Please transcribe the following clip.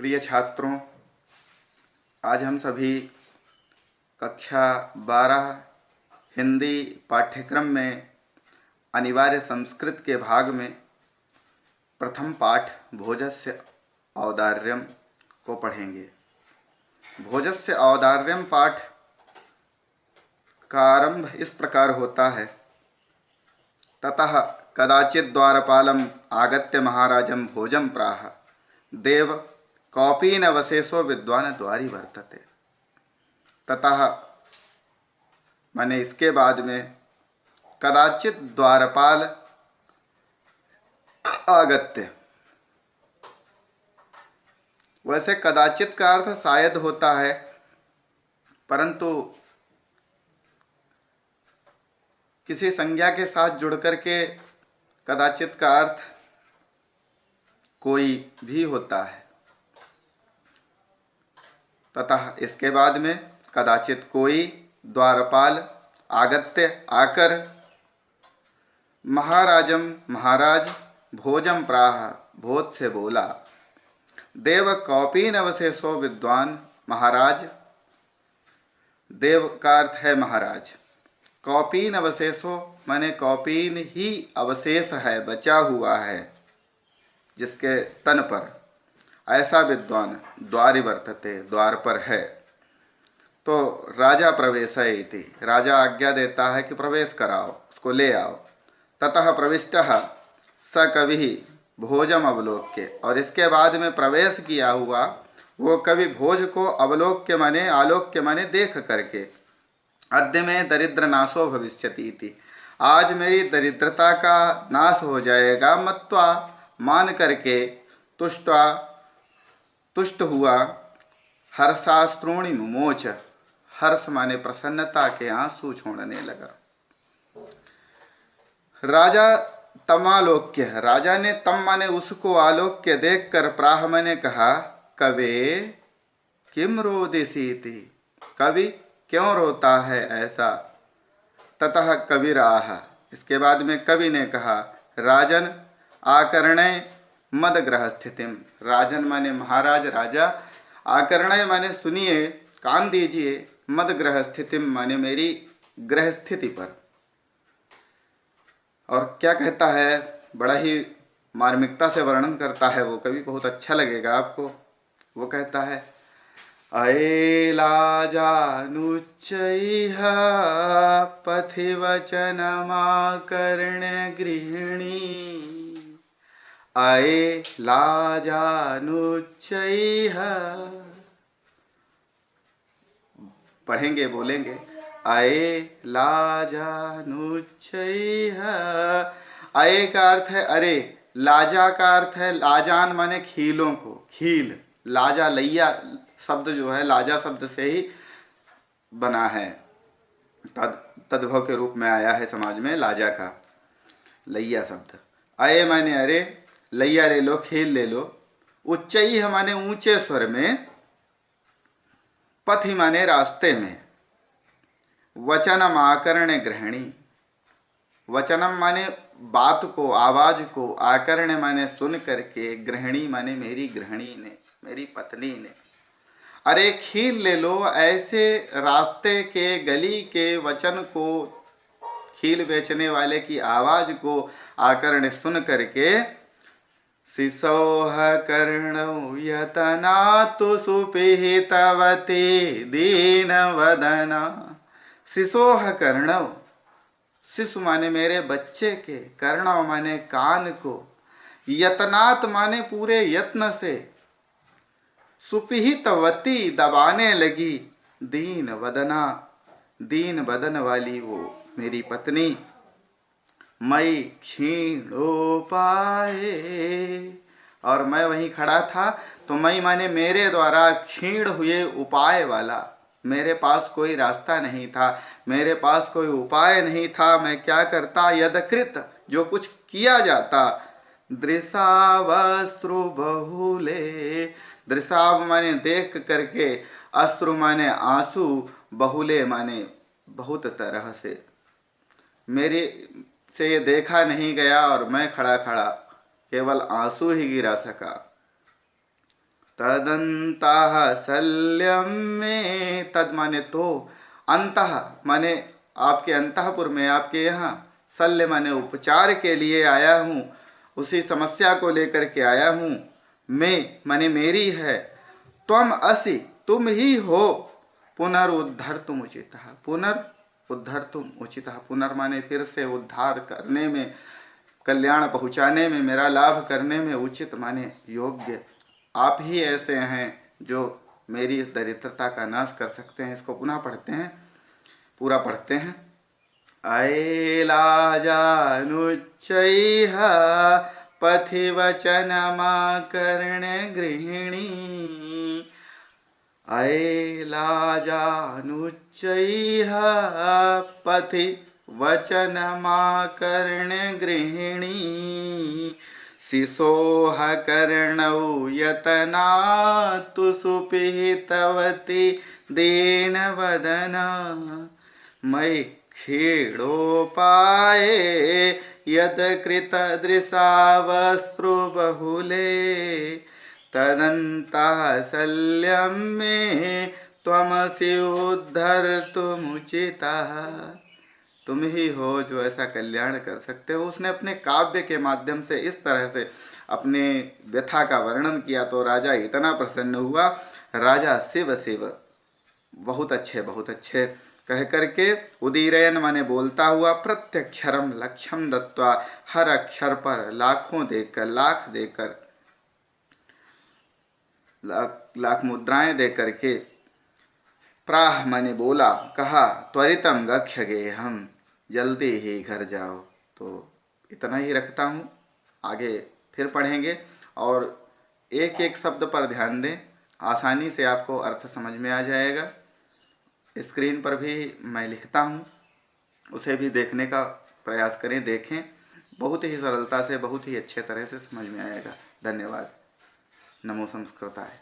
प्रिय छात्रों, आज हम सभी कक्षा 12 हिंदी पाठ्यक्रम में अनिवार्य संस्कृत के भाग में प्रथम पाठ भोजस्य औदार्यम को पढ़ेंगे। भोजस्य औदार्यम पाठ का आरंभ इस प्रकार होता है। ततः कदाचित् द्वारपालम आगत्य महाराजं भोजं प्राह देव कौपीन अवशेषो विद्वान द्वारी वर्तते। ततः माने इसके बाद में कदाचित द्वारपाल आगत्य, वैसे कदाचित का अर्थ शायद होता है, परंतु किसी संज्ञा के साथ जुड़ करके कदाचित का अर्थ कोई भी होता है। ततः इसके बाद में कदाचित कोई, द्वारपाल, आगत्य आकर, महाराजम महाराज, भोजम प्राह भोज से बोला, देव कौपीन अवशेषो विद्वान महाराज, देव का अर्थ है महाराज, कौपीन अवशेषो माने कौपीन ही अवशेष है, बचा हुआ है जिसके तन पर, ऐसा विद्वान द्वारि वर्तते द्वार पर है। तो राजा प्रवेशयति, राजा आज्ञा देता है कि प्रवेश कराओ, उसको ले आओ। ततः प्रविष्टः स कवि भोजम अवलोक्य, और इसके बाद में प्रवेश किया हुआ वो कवि भोज को अवलोक्य माने आलोक्य माने देख करके, अद्य में दरिद्र नाशो भविष्यति इति, आज मेरी दरिद्रता का नाश हो जाएगा, मत्वा मान करके, तुष्ट हुआ, हर्षाश्रूणि मुमोच, हर्ष माने प्रसन्नता के आंसू छोड़ने लगा। राजा तमालोक्य, राजा ने तम माने उसको आलोक्य देखकर प्राह माने कहा, कवे किम रोदिसीति, कवि क्यों रोता है ऐसा। ततः कविराह, इसके बाद में कवि ने कहा, राजन आकर्णय मदग्रह स्थितिम, राजन माने महाराज, राजा, आकर्णय माने सुनिए, कान दीजिए, मदग्रह स्थितिम माने मेरी ग्रह स्थिति पर। और क्या कहता है, बड़ा ही मार्मिकता से वर्णन करता है वो कवि, बहुत अच्छा लगेगा आपको। वो कहता है, अये लाजानुच्चैः पथि वचनमाकर्ण्य गृहिणी, अये लाजानुच्चैः, पढ़ेंगे बोलेंगे, अये लाजानुच्चैः, अये का अर्थ है अरे, लाजा का अर्थ है लाजान माने खीलों को, खील, लाजा लैया शब्द जो है लाजा शब्द से ही बना है, तद्भव के रूप में आया है समाज में लाजा का, लैया शब्द। अये माने अरे, लैया ले लो, खील ले लो, उच्चई माने ऊंचे स्वर में, पथि माने रास्ते में, वचनम आकर्ण ग्रहणी, वचनम माने बात को, आवाज को, आकर्ण माने सुन करके, ग्रहणी माने मेरी गृहिणी ने, मेरी पत्नी ने। अरे खील ले लो, ऐसे रास्ते के, गली के वचन को, खील बेचने वाले की आवाज को आकर्ण सुन करके, शिशोह कर्णौ यतना तु सुपिहितवती दीन वदना, शिशोह कर्णौ, शिशु माने मेरे बच्चे के, कर्णव माने कान को, यतनात माने पूरे यत्न से, सुपिहितवती दबाने लगी, दीन वदना, दीन बदन वाली वो मेरी पत्नी, मई क्षीणोपाये, और मैं वहीं खड़ा था, तो मई माने मेरे द्वारा, क्षीण हुए उपाय वाला, मेरे पास कोई रास्ता नहीं था, मेरे पास कोई उपाय नहीं था, मैं क्या करता, यदकृत जो कुछ किया जाता, दृशावश्रु बहुले, दृशाव माने देख करके, अश्रु माने आंसू, बहुले माने बहुत तरह से, मेरे से ये देखा नहीं गया और मैं खड़ा खड़ा केवल आंसू ही गिरा सका। तदंतः शल्यम में, तद माने तो, अंतः माने आपके अंतःपुर में, आपके यहाँ, शल्य माने उपचार के लिए आया हूँ, उसी समस्या को लेकर के आया हूँ। मैं माने मेरी है, त्वम असि तुम ही हो, पुनरुद्धर्तुम उचितः, पुनरुद्धर्तुम उचितः, पुनर् माने फिर से, उद्धार करने में, कल्याण पहुँचाने में, मेरा लाभ करने में, उचित माने योग्य, आप ही ऐसे हैं जो मेरी इस दरिद्रता का नाश कर सकते हैं। इसको पुनः पढ़ते हैं, पूरा पढ़ते हैं। ऐलाजानुच्चैः पथि वचनमाकर्ण गृहिणी, ऐलाजानुच्चैः पथि वचनमाकर्ण गृहिणी, शिशोः कर्णौ यतनातु सुपिहितवती दीनवदना, मयि क्षीणोपाये यत्कृतदृशावस्रुबहुले, तदन्तः शल्यं मे त्वमसि उद्धर्तुमुचितः। तुम ही हो जो ऐसा कल्याण कर सकते हो। उसने अपने काव्य के माध्यम से इस तरह से अपने व्यथा का वर्णन किया तो राजा इतना प्रसन्न हुआ। राजा शिव शिव, बहुत अच्छे कह करके, उदीरयन माने बोलता हुआ, प्रत्यक्षरम लक्षम दत्वा, हर अक्षर पर लाखों देकर, लाख देकर, लाख मुद्राएं दे करके, प्राह माने बोला, कहा, त्वरितम गच्छ गेहम, जल्दी ही घर जाओ। तो इतना ही रखता हूँ, आगे फिर पढ़ेंगे। और एक एक शब्द पर ध्यान दें, आसानी से आपको अर्थ समझ में आ जाएगा। स्क्रीन पर भी मैं लिखता हूँ, उसे भी देखने का प्रयास करें, देखें, बहुत ही सरलता से, बहुत ही अच्छे तरह से समझ में आएगा। धन्यवाद। नमो संस्कृताय।